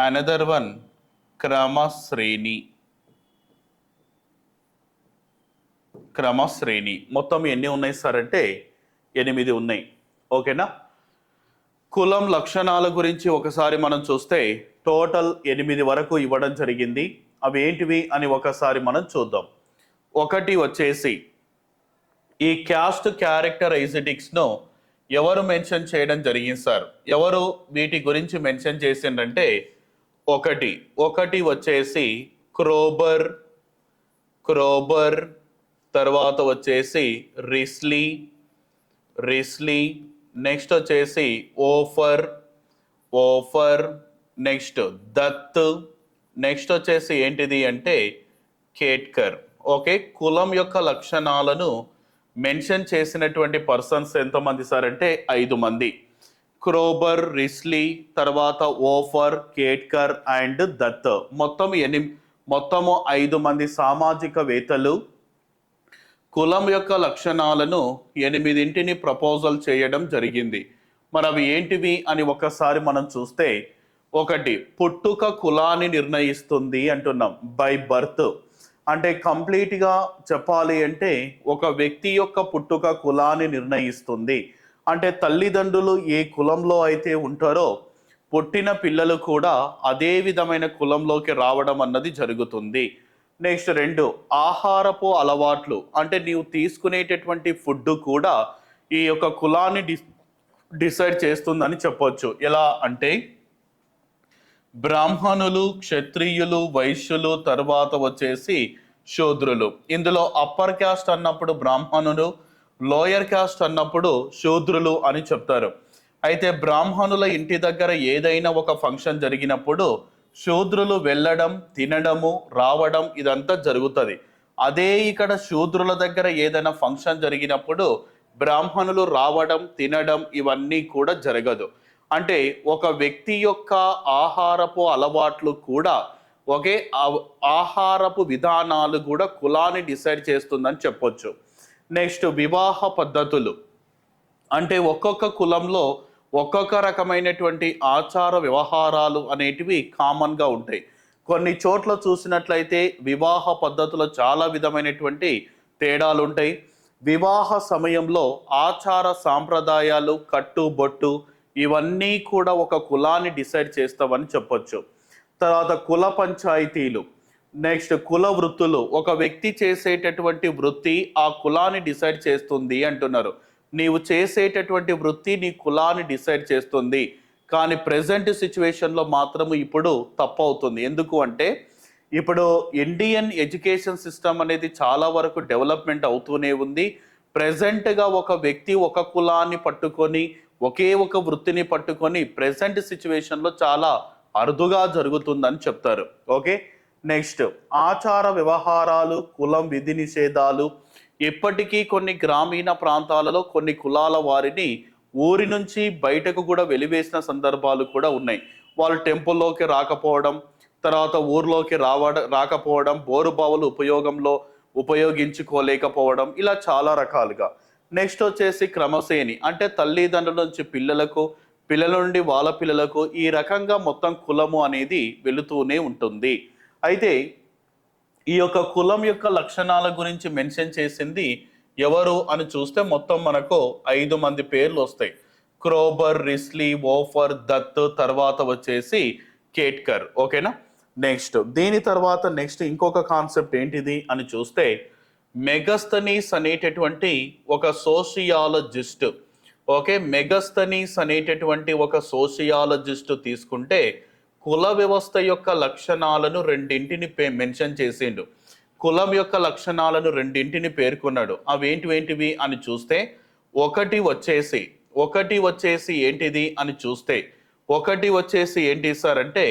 Another one క్రమశ్రేణి. మొత్తం ఎన్ని ఉన్నాయి సార్ అంటే 8 ఉన్నాయి. ఓకేనా? కులం లక్షణాల గురించి ఒకసారి మనం చూస్తే టోటల్ 8 వరకు ఇవ్వడం జరిగింది. అవి ఏంటివి అని ఒకసారి మనం చూద్దాం. ఒకటి వచ్చేసి ఈ క్యాస్ట్ క్యారెక్టరైజెటిక్స్ను ఎవరు మెన్షన్ చేయడం జరిగింది సార్? ఎవరు వీటి గురించి మెన్షన్ చేసిందంటే ఒకటి ఒకటి వచ్చేసి క్రోబర్ క్రోబర్ తర్వాత వచ్చేసి రిస్లీ రిస్లీ నెక్స్ట్ వచ్చేసి woofer woofer next Dutt next వచ్చేసి ఏంటిది అంటే కేట్కర్. ఓకే, కులం యొక్క లక్షణాలను మెన్షన్ చేసినటువంటి పర్సన్స్ ఎంతమంది సార్ అంటే 5 మంది. క్రోబర్, రిస్లీ, తర్వాత ఓఫర్, కేట్కర్ అండ్ దత్. మొత్తము 5 మంది సామాజికవేత్తలు కులం యొక్క లక్షణాలను 8 ప్రపోజల్ చేయడం జరిగింది. మరి అవి ఏంటివి అని ఒకసారి మనం చూస్తే ఒకటి పుట్టుక కులాన్ని నిర్ణయిస్తుంది అంటున్నాం, బై బర్త్. అంటే కంప్లీట్గా చెప్పాలి అంటే ఒక వ్యక్తి యొక్క పుట్టుక కులాన్ని నిర్ణయిస్తుంది. అంటే తల్లిదండ్రులు ఏ కులంలో అయితే ఉంటారో పుట్టిన పిల్లలు కూడా అదే విధమైన కులంలోకి రావడం అన్నది జరుగుతుంది. నెక్స్ట్ 2 ఆహారపు అలవాట్లు. అంటే నీవు తీసుకునేటటువంటి ఫుడ్ కూడా ఈ యొక్క కులాన్ని డిసైడ్ చేస్తుందని చెప్పొచ్చు. ఎలా అంటే బ్రాహ్మణులు, క్షత్రియులు, వైశ్యులు, తర్వాత వచ్చేసి శూద్రులు. ఇందులో అప్పర్ క్యాస్ట్ అన్నప్పుడు బ్రాహ్మణులు, లోయర్ క్యాస్ట్ అన్నప్పుడు శూద్రులు అని చెప్తారు. అయితే బ్రాహ్మణుల ఇంటి దగ్గర ఏదైనా ఒక ఫంక్షన్ జరిగినప్పుడు శూద్రులు వెళ్ళడం, తినడము, రావడం ఇదంతా జరుగుతుంది. అదే ఇక్కడ శూద్రుల దగ్గర ఏదైనా ఫంక్షన్ జరిగినప్పుడు బ్రాహ్మణులు రావడం, తినడం ఇవన్నీ కూడా జరగదు. అంటే ఒక వ్యక్తి యొక్క ఆహారపు అలవాట్లు కూడా ఒకే ఆహారపు విధానాలు కూడా కులాన్ని డిసైడ్ చేస్తుందని చెప్పొచ్చు. నెక్స్ట్ వివాహ పద్ధతులు. అంటే ఒక్కొక్క కులంలో ఒక్కొక్క రకమైనటువంటి ఆచార వ్యవహారాలు అనేటివి కామన్గా ఉంటాయి. కొన్ని చోట్ల చూసినట్లయితే వివాహ పద్ధతులు చాలా విధమైనటువంటి తేడాలు ఉంటాయి. వివాహ సమయంలో ఆచార సాంప్రదాయాలు, కట్టుబొట్టు ఇవన్నీ కూడా ఒక కులాన్ని డిసైడ్ చేస్తామని చెప్పొచ్చు. తర్వాత కుల పంచాయతీలు, నెక్స్ట్ కుల వృత్తులు. ఒక వ్యక్తి చేసేటటువంటి వృత్తి ఆ కులాన్ని డిసైడ్ చేస్తుంది అంటున్నారు. నీవు చేసేటటువంటి వృత్తి నీ కులాన్ని డిసైడ్ చేస్తుంది. కానీ ప్రజెంట్ సిచ్యువేషన్లో మాత్రము ఇప్పుడు తప్పు అవుతుంది. ఎందుకు అంటే ఇప్పుడు ఇండియన్ ఎడ్యుకేషన్ సిస్టమ్ అనేది చాలా వరకు డెవలప్మెంట్ అవుతూనే ఉంది. ప్రజెంట్గా ఒక వ్యక్తి ఒక కులాన్ని పట్టుకొని ఒకే ఒక వృత్తిని పట్టుకొని ప్రజెంట్ సిచ్యువేషన్లో చాలా అరుదుగా జరుగుతుందని చెప్తారు. ఓకే, నెక్స్ట్ ఆచార వ్యవహారాలు, కులం విధి నిషేధాలు. ఇప్పటికీ కొన్ని గ్రామీణ ప్రాంతాలలో కొన్ని కులాల వారిని ఊరి నుంచి బయటకు కూడా వెలివేసిన సందర్భాలు కూడా ఉన్నాయి. వాళ్ళు టెంపుల్లోకి రాకపోవడం, తర్వాత ఊర్లోకి రాకపోవడం, బోరుబావులు ఉపయోగించుకోలేకపోవడం, ఇలా చాలా రకాలుగా. నెక్స్ట్ వచ్చేసి క్రమశ్రేణి. అంటే తల్లిదండ్రుల నుంచి పిల్లలకు, పిల్లల నుండి వాళ్ళ పిల్లలకు, ఈ రకంగా మొత్తం కులము అనేది వెళుతూనే ఉంటుంది. అయితే ఈ యొక్క కులం యొక్క లక్షణాల గురించి మెన్షన్ చేసింది ఎవరు అని చూస్తే మొత్తం మనకు 5 మంది పేర్లు వస్తాయి. క్రోబర్, రిస్లీ, ఓఫర్, దత్, తర్వాత వచ్చేసి కేట్కర్. ఓకేనా. నెక్స్ట్ దీని తర్వాత నెక్స్ట్ ఇంకొక కాన్సెప్ట్ ఏంటిది అని చూస్తే మెగస్తనీస్ అనేటటువంటి ఒక సోషియాలజిస్ట్. ఓకే, మెగస్తనీస్ అనేటటువంటి ఒక సోషియాలజిస్ట్ తీసుకుంటే కుల వ్యవస్థ యొక్క లక్షణాలను 2 మెన్షన్ చేసిండు. కులం యొక్క లక్షణాలను 2 పేర్కొన్నాడు. అవేంటివి అని చూస్తే ఒకటి వచ్చేసి ఏంటిది అని చూస్తే ఒకటి వచ్చేసి ఏంటి సార్ అంటే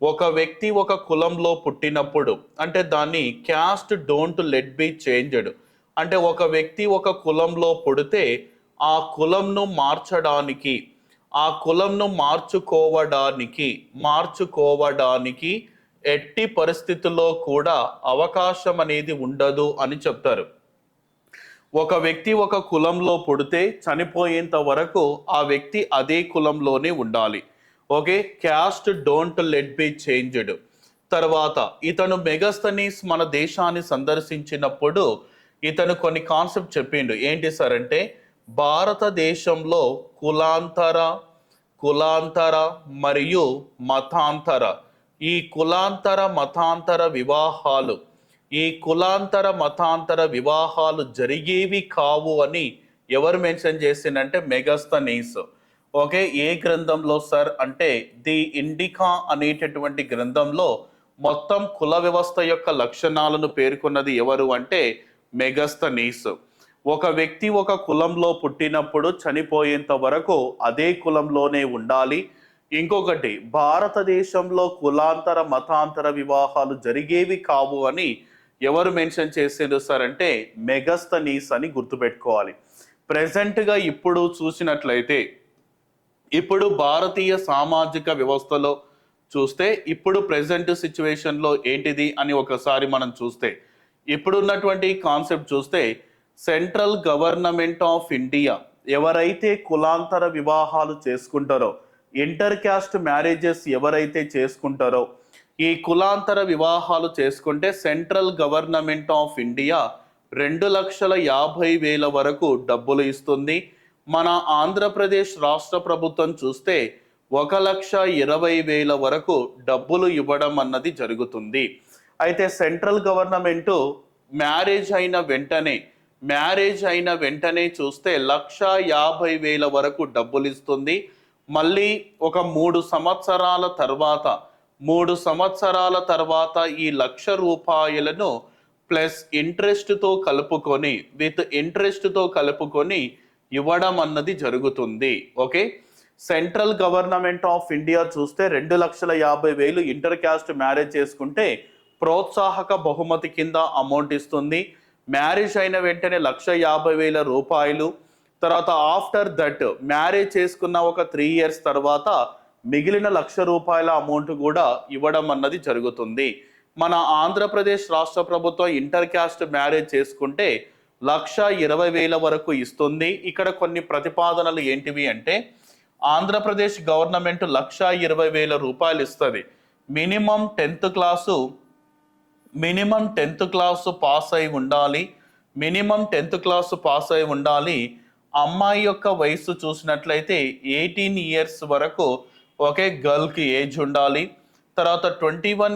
ఒక వ్యక్తి ఒక కులంలో పుట్టినప్పుడు అంటే దాన్ని caste don't let be changed. అంటే ఒక వ్యక్తి ఒక కులంలో పుడితే ఆ కులంను మార్చడానికి, ఆ కులంను మార్చుకోవడానికి ఎట్టి పరిస్థితుల్లో కూడా అవకాశం అనేది ఉండదు అని చెప్తారు. ఒక వ్యక్తి ఒక కులంలో పుడితే చనిపోయేంత వరకు ఆ వ్యక్తి అదే కులంలోనే ఉండాలి. Okay, caste don't let be changed. తర్వాత ఇతను మెగస్తనీస్ మన దేశాన్ని సందర్శించినప్పుడు ఇతను కొన్ని కాన్సెప్ట్ చెప్పిండు. ఏంటి సార్ అంటే భారతదేశంలో కులాంతర, కులాంతర మరియు మతాంతర. ఈ కులాంతర మతాంతర వివాహాలు జరిగేవి కావు అని ఎవరు మెన్షన్ చేసిందంటే మెగస్తనీస్. ఓకే, ఏ గ్రంథంలో సార్ అంటే ది ఇండికా అనేటటువంటి గ్రంథంలో మొత్తం కుల వ్యవస్థ యొక్క లక్షణాలను పేర్కొన్నది ఎవరు అంటే మెగస్తనీస్. ఒక వ్యక్తి ఒక కులంలో పుట్టినప్పుడు చనిపోయేంత వరకు అదే కులంలోనే ఉండాలి. ఇంకొకటి, భారతదేశంలో కులాంతర మతాంతర వివాహాలు జరిగేవి కావు అని ఎవరు మెన్షన్ చేసేది సార్ అంటే మెగస్తనీస్ అని గుర్తుపెట్టుకోవాలి. ప్రెసెంట్గా ఇప్పుడు చూసినట్లయితే, ఇప్పుడు భారతీయ సామాజిక వ్యవస్థలో చూస్తే ఇప్పుడు ప్రెసెంట్ సిచ్యువేషన్లో ఏంటిది అని ఒకసారి మనం చూస్తే, ఇప్పుడున్నటువంటి కాన్సెప్ట్ చూస్తే సెంట్రల్ గవర్నమెంట్ ఆఫ్ ఇండియా ఎవరైతే కులాంతర వివాహాలు చేసుకుంటారో, ఇంటర్ క్యాస్ట్ మ్యారేజెస్ ఎవరైతే చేసుకుంటారో, ఈ కులాంతర వివాహాలు చేసుకుంటే సెంట్రల్ గవర్నమెంట్ ఆఫ్ ఇండియా 2,50,000 వరకు డబ్బులు ఇస్తుంది. మన ఆంధ్రప్రదేశ్ రాష్ట్ర ప్రభుత్వం చూస్తే 1,20,000 వరకు డబ్బులు ఇవ్వడం అన్నది జరుగుతుంది. అయితే సెంట్రల్ గవర్నమెంటు మ్యారేజ్ అయిన వెంటనే చూస్తే 1,50,000 వరకు డబ్బులు ఇస్తుంది. మళ్ళీ ఒక 3 సంవత్సరాల తర్వాత ఈ 1,00,000 రూపాయలను ప్లస్ ఇంట్రెస్ట్తో కలుపుకొని ఇవ్వడం అన్నది జరుగుతుంది. Okay, central government of India చూస్తే 2,50,000 ఇంటర్ క్యాస్ట్ మ్యారేజ్ చేసుకుంటే ప్రోత్సాహక బహుమతి కింద అమౌంట్ ఇస్తుంది. మ్యారేజ్ అయిన వెంటనే 1,50,000 రూపాయలు. తర్వాత ఆఫ్టర్ దట్ మ్యారేజ్ చేసుకున్న ఒక 3 years తర్వాత మిగిలిన 1,00,000 రూపాయల అమౌంట్ కూడా ఇవ్వడం అన్నది జరుగుతుంది. మన ఆంధ్రప్రదేశ్ రాష్ట్ర ప్రభుత్వం ఇంటర్ క్యాస్ట్ మ్యారేజ్ చేసుకుంటే 1,20,000 వరకు ఇస్తుంది. ఇక్కడ కొన్ని ప్రతిపాదనలు ఏంటివి అంటే, ఆంధ్రప్రదేశ్ గవర్నమెంట్ 1,20,000 రూపాయలు ఇస్తుంది. మినిమం 10th క్లాసు పాస్ అయి ఉండాలి. అమ్మాయి యొక్క వయసు చూసినట్లయితే 18 years వరకు ఒకే గర్ల్కి ఏజ్ ఉండాలి. తర్వాత 21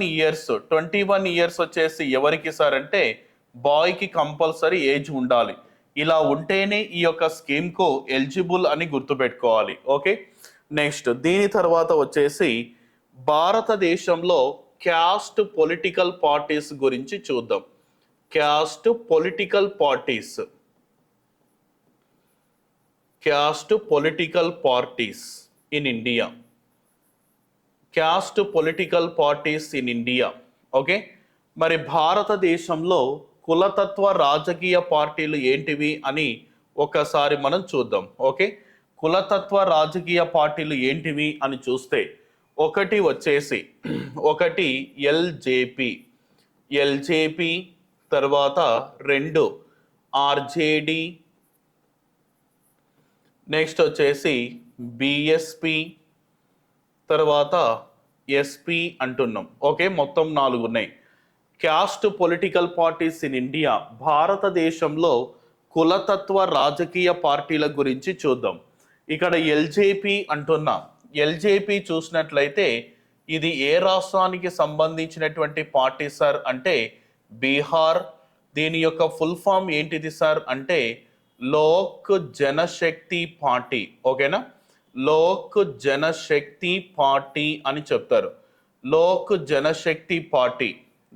years వచ్చేసి ఎవరికి సార్ అంటే బాయ్కి కంపల్సరీ ఏజ్ ఉండాలి. ఇలా ఉంటేనే ఈ యొక్క స్కీమ్కు ఎలిజిబుల్ అని గుర్తుపెట్టుకోవాలి. ఓకే, నెక్స్ట్ దీని తర్వాత వచ్చేసి భారతదేశంలో క్యాస్ట్ పొలిటికల్ పార్టీస్ గురించి చూద్దాం. Caste political parties in India. Okay, మరి భారతదేశంలో కులతత్వ రాజకీయ పార్టీలు ఏంటివి అని ఒకసారి మనం చూద్దాం. ఓకే, కులతత్వ రాజకీయ పార్టీలు ఏంటివి అని చూస్తే ఒకటి ఎల్జేపీ, తర్వాత 2 ఆర్జేడి, నెక్స్ట్ వచ్చేసి బిఎస్పి, తర్వాత ఎస్పి అంటున్నాం. ఓకే, మొత్తం 4 ఉన్నాయి. Caste political parties in India, భారతదేశంలో కులతత్వ రాజకీయ పార్టీల గురించి చూద్దాం. ఇక్కడ ఎల్జేపీ అంటున్నా. ఎల్జేపీ చూసినట్లయితే ఇది ఏ రాష్ట్రానికి సంబంధించినటువంటి పార్టీ సార్ అంటే బీహార్. దీని యొక్క ఫుల్ ఫామ్ ఏంటిది సార్ అంటే లోక్ జనశక్తి పార్టీ. ఓకేనా, లోక్ జనశక్తి పార్టీ అని చెప్తారు, లోక్ జనశక్తి పార్టీ.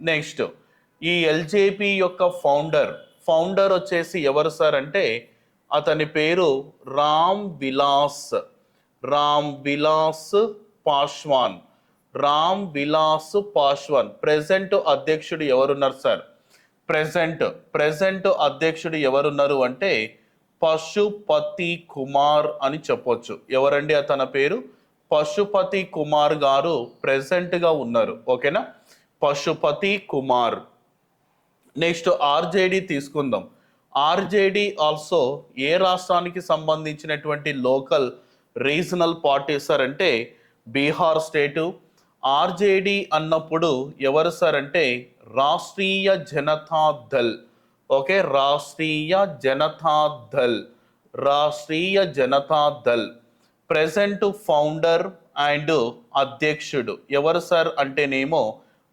నెక్స్ట్ ఈ ఎల్జేపీ యొక్క ఫౌండర్ వచ్చేసి ఎవరు సార్ అంటే అతని పేరు రామ్ విలాస్ పాస్వాన్. ప్రెసెంట్ అధ్యక్షుడు ఎవరున్నారు సార్? ప్రెసెంట్ అధ్యక్షుడు ఎవరున్నారు అంటే పశుపతి కుమార్ అని చెప్పొచ్చు. ఎవరండి అతని పేరు? పశుపతి కుమార్ గారు ప్రెసెంట్గా ఉన్నారు. ఓకేనా, పశుపతి కుమార్. నెక్స్ట్ ఆర్జేడి తీసుకుందాం. ఆర్జేడి ఆల్సో ఏ రాష్ట్రానికి సంబంధించినటువంటి లోకల్ రీజనల్ పార్టీ సార్ అంటే బీహార్ స్టేటు. ఆర్జేడి అన్నప్పుడు ఎవరు సార్ అంటే Rashtriya Janata Dal. Okay, Rashtriya Janata Dal. Present founder and అధ్యక్షుడు ఎవరు సార్ అంటేనేమో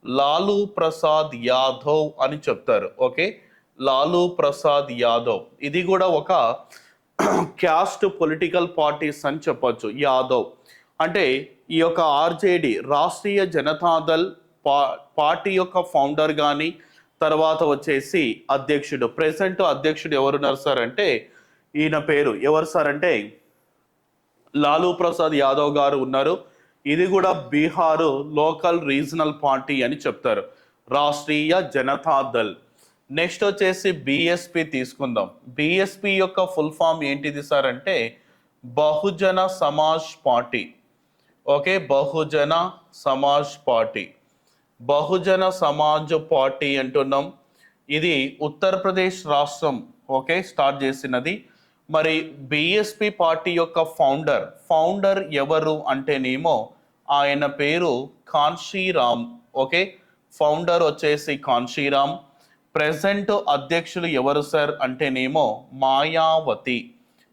లాలూ ప్రసాద్ యాదవ్ అని చెప్తారు. ఓకే, లాలూ ప్రసాద్ యాదవ్. ఇది కూడా ఒక క్యాస్ట్ పొలిటికల్ పార్టీస్ అని చెప్పొచ్చు. యాదవ్ అంటే ఈ యొక్క ఆర్జేడి రాష్ట్రీయ జనతాదళ్ పార్టీ యొక్క ఫౌండర్ కానీ తర్వాత వచ్చేసి అధ్యక్షుడు, ప్రెసెంట్ అధ్యక్షుడు ఎవరున్నారు సార్ అంటే ఈయన పేరు ఎవరు సార్ అంటే లాలూ ప్రసాద్ యాదవ్ గారు ఉన్నారు. ఇది కూడా బీహారు లోకల్ రీజనల్ పార్టీ అని చెప్తారు, రాష్ట్రీయ జనతాదళ్. నెక్స్ట్ వచ్చేసి బిఎస్పి తీసుకుందాం. బిఎస్పి యొక్క ఫుల్ ఫామ్ ఏంటిది సార్ అంటే బహుజన సమాజ్ పార్టీ. ఓకే, బహుజన సమాజ్ పార్టీ, బహుజన సమాజ్ పార్టీ అంటున్నాం. ఇది ఉత్తరప్రదేశ్ రాష్ట్రం ఓకే స్టార్ట్ చేసినది. మరి బిఎస్పి పార్టీ యొక్క ఫౌండర్ ఎవరు అంటేనేమో ఆయన పేరు కాన్షీరామ్. ఓకే, ఫౌండర్ వచ్చేసి కాన్షీరామ్. ప్రెసెంట్ అధ్యక్షులు ఎవరు సార్ అంటేనేమో మాయావతి.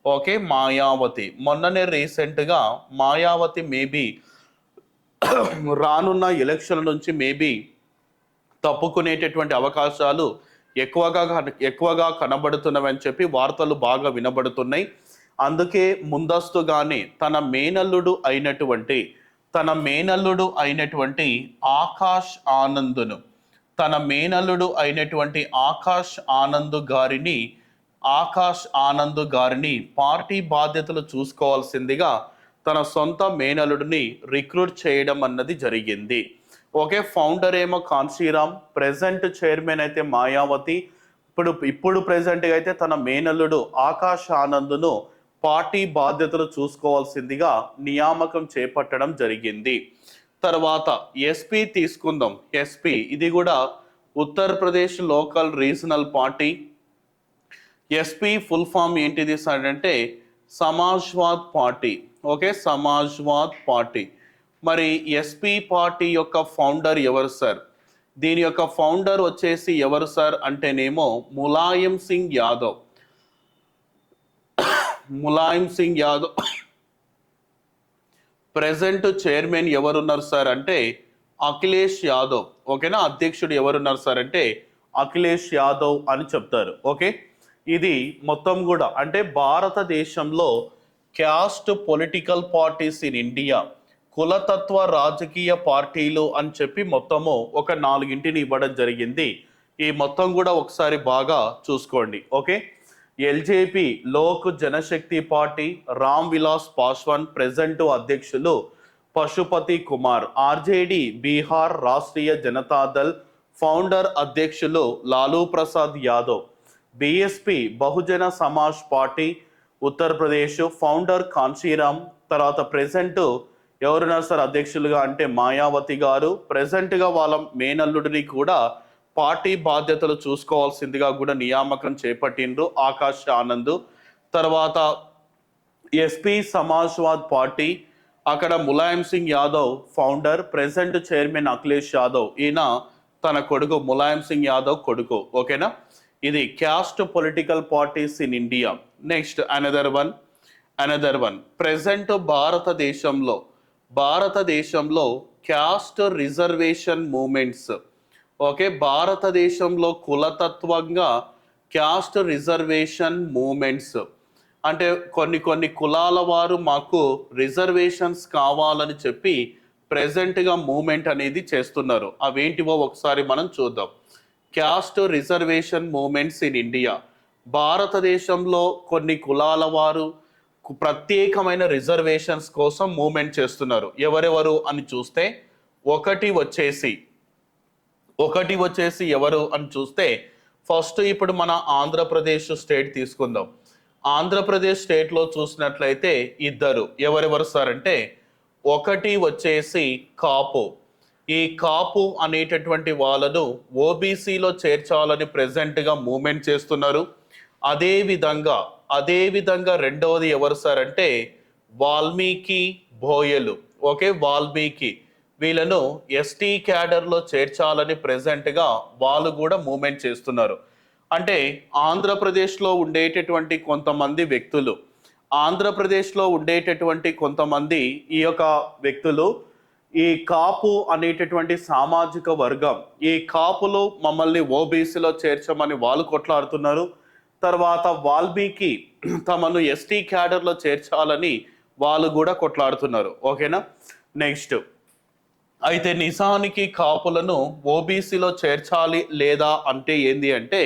ఓకే, మాయావతి. మొన్ననే రీసెంట్గా మాయావతి మేబీ రానున్న ఎలక్షన్ల నుంచి మేబీ తప్పుకునేటటువంటి అవకాశాలు ఎక్కువగా కనబడుతున్నవని చెప్పి వార్తలు బాగా వినబడుతున్నాయి. అందుకే ముందస్తుగానే తన మేనల్లుడు అయినటువంటి ఆకాష్ ఆనంద్ గారిని పార్టీ బాధ్యతలు చూసుకోవాల్సిందిగా తన సొంత మేనల్లుడిని రిక్రూట్ చేయడం అన్నది జరిగింది. ఓకే, ఫౌండర్ ఏమో కాన్షీరామ్, ప్రెసెంట్ చైర్మన్ అయితే మాయావతి. ఇప్పుడు ప్రెసెంట్గా అయితే తన మేనల్లుడు ఆకాష్ ఆనంద్ను పార్టీ బాధ్యతలు చూసుకోవాల్సిందిగా నియామకం చేపట్టడం జరిగింది. తర్వాత ఎస్పీ తీసుకుందాం. ఎస్పీ ఇది కూడా Uttar Pradesh local regional party. SP full form ఏంటిది సార్ అంటే Samajwad party. Okay, Samajwad party. మరి ఎస్పీ పార్టీ యొక్క ఫౌండర్ ఎవరు సార్? దీని యొక్క ఫౌండర్ వచ్చేసి ఎవరు సార్ అంటేనేమో ములాయం సింగ్ యాదవ్. ప్రెసెంట్ చైర్మన్ ఎవరున్నారు సార్ అంటే అఖిలేష్ యాదవ్. ఓకేనా, అధ్యక్షుడు ఎవరున్నారు సార్ అంటే అఖిలేష్ యాదవ్ అని చెప్తారు. ఓకే, ఇది మొత్తం కూడా అంటే భారతదేశంలో caste political parties in India, కులతత్వ రాజకీయ పార్టీలు అని చెప్పి మొత్తము ఒక 4 ఇవ్వడం జరిగింది. ఈ మొత్తం కూడా ఒకసారి బాగా చూసుకోండి. Okay, LJP Lok Janshakti party, Ram Vilas Paswan present అధ్యక్షులు పశుపతి కుమార్. ఆర్జేడి బీహార్ రాష్ట్రీయ జనతాదళ్ ఫౌండర్ అధ్యక్షులు Lalu Prasad Yadav. BSP Bahujan Samaj party Uttar Pradesh, founder Kanshi Ram. తర్వాత ప్రెసెంట్ ఎవరున్నారు సార్ అధ్యక్షులుగా అంటే మాయావతి గారు. ప్రెసెంట్గా వాళ్ళ మేనల్లుడిని కూడా పార్టీ బాధ్యతలు చూసుకోవాల్సిందిగా కూడా నియామకం చేపట్టిండ్రు ఆకాష్ ఆనంద్. తర్వాత ఎస్పీ సమాజ్వాద్ పార్టీ, అక్కడ Mulayam Singh Yadav founder, present chairman Akhilesh Yadav. ఈయన తన కొడుకు ములాయం సింగ్ యాదవ్ కొడుకు. ఓకేనా, ఇది caste political parties in India. Next another one present భారతదేశంలో క్యాస్ట్ రిజర్వేషన్ మూమెంట్స్. ఓకే, భారతదేశంలో కులతత్వంగా క్యాస్ట్ రిజర్వేషన్ మూమెంట్స్ అంటే కొన్ని కులాల వారు మాకు రిజర్వేషన్స్ కావాలని చెప్పి ప్రెసెంట్గా మూమెంట్ అనేది చేస్తున్నారు. అవేంటివో ఒకసారి మనం చూద్దాం. Caste reservation movements in India, భారతదేశంలో కొన్ని కులాల వారు ప్రత్యేకమైన రిజర్వేషన్స్ కోసం మూవ్మెంట్ చేస్తున్నారు. ఎవరెవరు అని చూస్తే ఒకటి వచ్చేసి ఎవరు అని చూస్తే ఫస్ట్ ఇప్పుడు మన ఆంధ్రప్రదేశ్ స్టేట్ తీసుకుందాం. ఆంధ్రప్రదేశ్ స్టేట్లో చూసినట్లయితే ఇద్దరు. ఎవరెవరు సార్ అంటే ఒకటి వచ్చేసి కాపు. ఈ కాపు అనేటటువంటి వాళ్ళను ఓబీసీలో చేర్చాలని ప్రెసెంట్గా మూవ్మెంట్ చేస్తున్నారు. అదేవిధంగా రెండవది ఎవరు సార్ అంటే వాల్మీకి బోయలు. ఓకే, వాల్మీకి వీళ్ళను ఎస్టీ క్యాడర్లో చేర్చాలని ప్రెసెంట్గా వాళ్ళు కూడా మూవ్మెంట్ చేస్తున్నారు. అంటే ఆంధ్రప్రదేశ్లో ఉండేటటువంటి కొంతమంది వ్యక్తులు ఆంధ్రప్రదేశ్లో ఉండేటటువంటి కొంతమంది ఈ యొక్క వ్యక్తులు ఈ కాపు అనేటటువంటి సామాజిక వర్గం, ఈ కాపులు మమ్మల్ని ఓబీసీలో చేర్చమని వాళ్ళు కొట్లాడుతున్నారు. తర్వాత వాల్మీకి తమను ఎస్టీ క్యాడర్లో చేర్చాలని వాళ్ళు కూడా కొట్లాడుతున్నారు. ఓకేనా. నెక్స్ట్, అయితే నిజానికి కాపులను ఓబీసీలో చేర్చాలి లేదా అంటే ఏంది అంటే,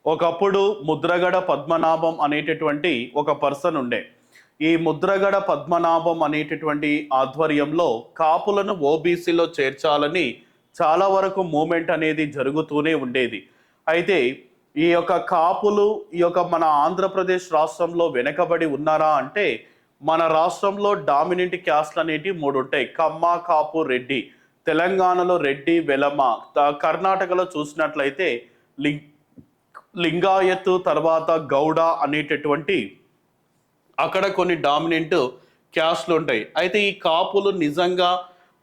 ఒకప్పుడు ముద్రగడ పద్మనాభం అనేటటువంటి ఒక పర్సన్ ఉండే. ఈ ముద్రగడ పద్మనాభం అనేటటువంటి ఆధ్వర్యంలో కాపులను ఓబీసీలో చేర్చాలని చాలా వరకు మూమెంట్ అనేది జరుగుతూనే ఉండేది. అయితే ఈ యొక్క కాపులు ఈ యొక్క మన ఆంధ్రప్రదేశ్ రాష్ట్రంలో వెనకబడి ఉన్నారా అంటే, మన రాష్ట్రంలో డామినెంట్ క్యాస్ట్లు అనేటివి 3 ఉంటాయి. కమ్మ, కాపు, రెడ్డి. తెలంగాణలో రెడ్డి, వెలమ. కర్ణాటకలో చూసినట్లయితే లింగాయత్, తర్వాత గౌడ అనేటటువంటి అక్కడ కొన్ని డామినెంట్ క్యాస్ట్లు ఉంటాయి. అయితే ఈ కాపులు నిజంగా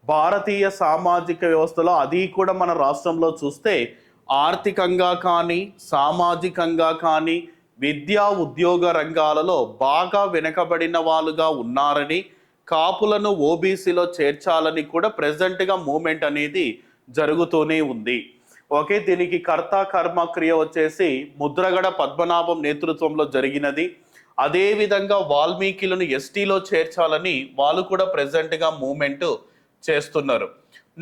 భారతీయ సామాజిక వ్యవస్థలో, అది కూడా మన రాష్ట్రంలో చూస్తే ఆర్థికంగా కానీ సామాజికంగా కానీ విద్యా ఉద్యోగ రంగాలలో బాగా వెనుకబడిన వాళ్ళుగా ఉన్నారని, కాపులను ఓబీసీలో చేర్చాలని కూడా ప్రెజెంట్గా మూమెంట్ అనేది జరుగుతూనే ఉంది. ఓకే, దీనికి కర్త కర్మ క్రియ వచ్చేసి ముద్రగడ పద్మనాభం నేతృత్వంలో జరిగినది. అదేవిధంగా వాల్మీకిలను ఎస్టీలో చేర్చాలని వాళ్ళు కూడా ప్రెజెంట్గా మూమెంట్ చేస్తున్నారు.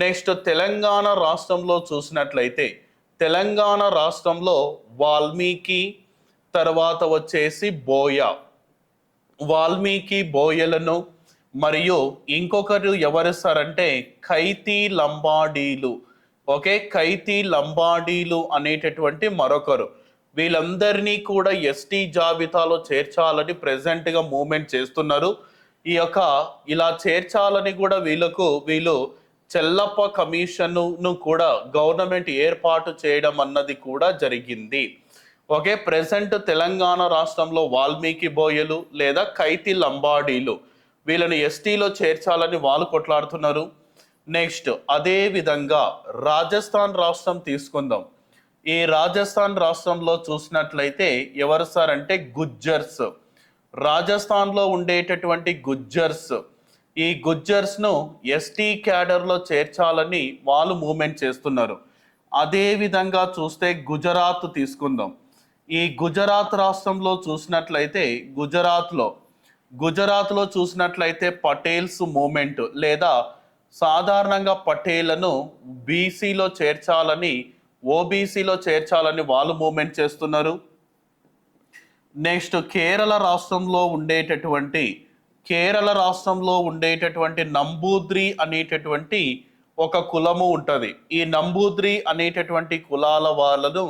నెక్స్ట్, తెలంగాణ రాష్ట్రంలో చూసినట్లయితే తెలంగాణ రాష్ట్రంలో వాల్మీకి, తర్వాత వచ్చేసి బోయ, వాల్మీకి బోయలను మరియు ఇంకొకరు ఎవరు సార్ అంటే కైతీ లంబాడీలు. ఓకే, కైతీ లంబాడీలు అనేటటువంటి మరొకరు. వీళ్ళందరినీ కూడా ఎస్టీ జాబితాలో చేర్చాలని ప్రెజెంట్గా మూమెంట్ చేస్తున్నారు. ఈ యొక్క ఇలా చేర్చాలని కూడా వీళ్ళు చెల్లప్ప కమిషన్ను కూడా గవర్నమెంట్ ఏర్పాటు చేయడం అన్నది కూడా జరిగింది. ఓకే, ప్రెజెంట్ తెలంగాణ రాష్ట్రంలో వాల్మీకి బోయలు లేదా కైతీ లంబాడీలు వీళ్ళని ఎస్టీలో చేర్చాలని వాళ్ళు కొట్లాడుతున్నారు. నెక్స్ట్, అదే విధంగా రాజస్థాన్ రాష్ట్రం తీసుకుందాం. ఈ రాజస్థాన్ రాష్ట్రంలో చూసినట్లయితే ఎవరు సార్ అంటే గుజ్జర్స్. రాజస్థాన్లో ఉండేటటువంటి గుజ్జర్స్, ఈ గుజ్జర్స్ను ఎస్టీ క్యాడర్లో చేర్చాలని వాళ్ళు మూమెంట్ చేస్తున్నారు. అదే విధంగా చూస్తే గుజరాత్ తీసుకుందాం. ఈ గుజరాత్ రాష్ట్రంలో చూసినట్లయితే గుజరాత్లో చూసినట్లయితే పటేల్స్ మూమెంట్ లేదా సాధారణంగా పటేళ్లను బీసీలో చేర్చాలని, ఓబీసీలో చేర్చాలని వాళ్ళు మూమెంట్ చేస్తున్నారు. నెక్స్ట్, కేరళ రాష్ట్రంలో ఉండేటటువంటి నంబూద్రి అనేటటువంటి ఒక కులము ఉంటుంది. ఈ నంబూద్రి అనేటటువంటి కులాల వాళ్ళను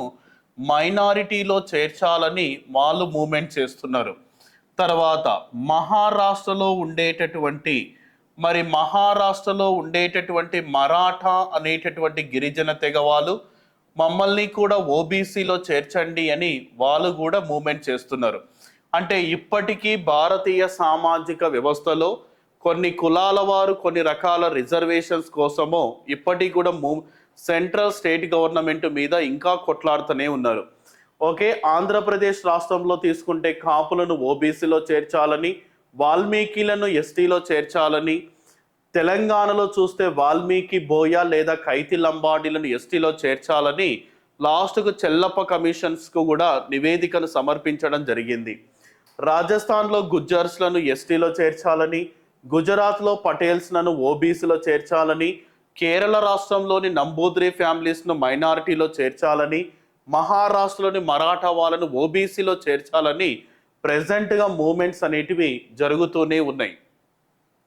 మైనారిటీలో చేర్చాలని వాళ్ళు మూమెంట్ చేస్తున్నారు. తర్వాత మహారాష్ట్రలో ఉండేటటువంటి మరాఠా అనేటటువంటి గిరిజన తెగ వాళ్ళు మమ్మల్ని కూడా ఓబీసీలో చేర్చండి అని వాళ్ళు కూడా మూమెంట్ చేస్తున్నారు. అంటే ఇప్పటికీ భారతీయ సామాజిక వ్యవస్థలో కొన్ని కులాల వారు కొన్ని రకాల రిజర్వేషన్స్ కోసమో ఇప్పటికీ కూడా సెంట్రల్ స్టేట్ గవర్నమెంట్ మీద ఇంకా కొట్లాడుతూనే ఉన్నారు. ఓకే, ఆంధ్రప్రదేశ్ రాష్ట్రంలో తీసుకుంటే కాపులను ఓబీసీలో చేర్చాలని, వాల్మీకిలను ఎస్టీలో చేర్చాలని, తెలంగాణలో చూస్తే వాల్మీకి బోయ లేదా కైతి లంబాడీలను ఎస్టీలో చేర్చాలని లాస్ట్కు చెల్లప్ప కమిషన్స్కు కూడా నివేదికను సమర్పించడం జరిగింది. రాజస్థాన్లో గుజ్జర్స్లను ఎస్టీలో చేర్చాలని, గుజరాత్లో పటేల్స్లను ఓబీసీలో చేర్చాలని, కేరళ రాష్ట్రంలోని నంబూద్రి ఫ్యామిలీస్ను మైనారిటీలో చేర్చాలని, మహారాష్ట్రలోని మరాఠా వాళ్ళను ఓబీసీలో చేర్చాలని ప్రెజెంట్గా మూమెంట్స్ అనేటివి జరుగుతూనే ఉన్నాయి.